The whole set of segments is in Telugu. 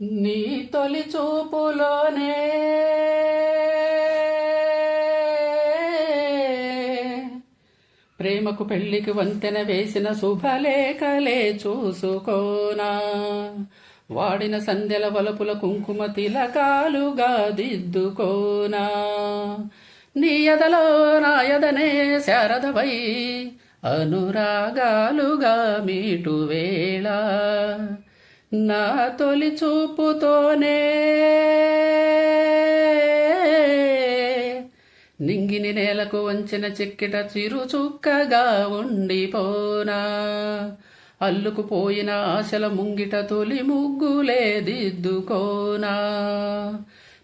నీ తొలి చూపులోనే ప్రేమకు పెళ్లికి వంతెన వేసిన శుభలేఖలే చూసుకోనా. వాడిన సంధ్యల వలపుల కుంకుమ తిలకాలుగా దిద్దుకోనా. నీ ఎదలో నా ఎదనే శారదవై అనురాగాలుగా మీటు వేళ. నా తొలి చూపుతోనే నింగిని నేలకు వంచిన చెక్కిట చిరు చుక్కగా ఉండిపోనా. అల్లుకుపోయిన ఆశల ముంగిట తొలి ముగ్గులే దిద్దుకోనా.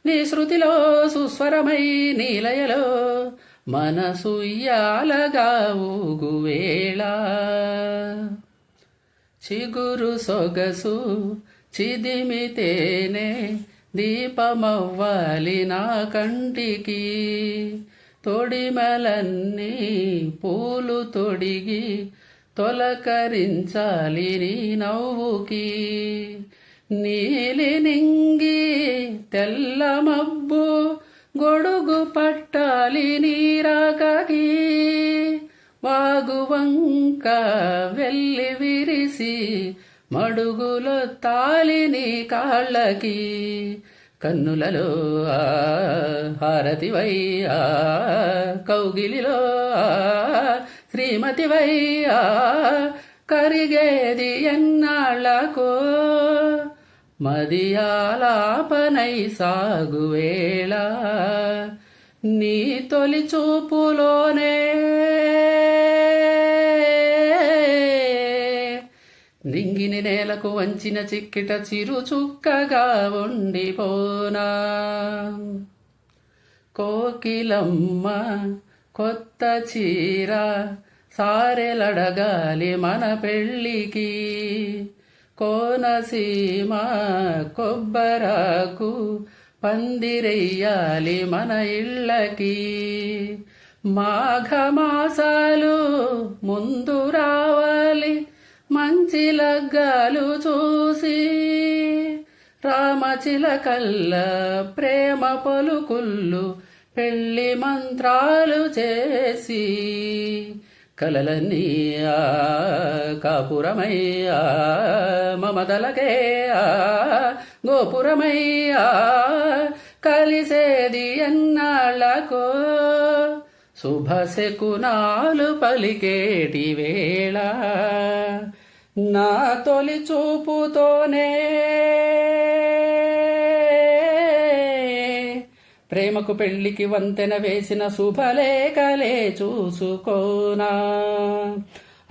నీ శృతిలో సుస్వరమై నీలయలో మనసుయ్యాలగా ఊగువేళ. చిగురు సొగసు చిదిమితేనే దీపమవ్వాలి నా కంటికి. తొడిమలన్నీ పూలు తొడిగి తొలకరించాలి నీ నవ్వుకి. నీలి నింగి తెల్ల మబ్బు గొడుగు పట్టాలి నీరాకకి. వాగువంక వెళ్ళి విరిసి మడుగులో తాలి నీ కాళ్ళకి. కన్నులలో హారతివై కౌగిలిలో శ్రీమతివై కరిగేది ఎన్నాళ్ళకో. మదియాలాపనై సాగువేళ నీ తొలి చూపులోనే నింగిని నేలకు వంచిన చిక్కిట చిరు చుక్కగా ఉండిపోనా. కోకిలమ్మ కొత్త చీర సారెలడగాలి మన పెళ్ళికి. కోనసీమ కొబ్బరాకు పందిరెయ్యాలి మన ఇళ్ళకి. మాఘమాసాలు ముందు రావాలి మంచి లగ్గాలు చూసి. రామచిలకల్ల ప్రేమ పలుకుళ్ళు పెళ్లి మంత్రాలు చేసి. కలలన్నీ కాపురమై మమతలకే గోపురమై కలిసేది ఎన్నాళ్ళకో. శుభశకునాలు పలికేటి వేళ నా తొలి చూపుతోనే. ప్రేమకు పెళ్లికి వంతెన వేసిన శుభలేఖలే చూసుకోనా.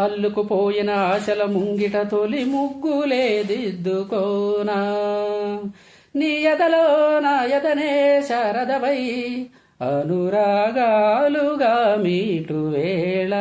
అల్లుకుపోయిన ఆశల ముంగిట తొలి ముగ్గులే దిద్దుకోనా. నీ ఎదలో నా ఎదనే శారదవై అనురాగాలుగా మీటు వేళ.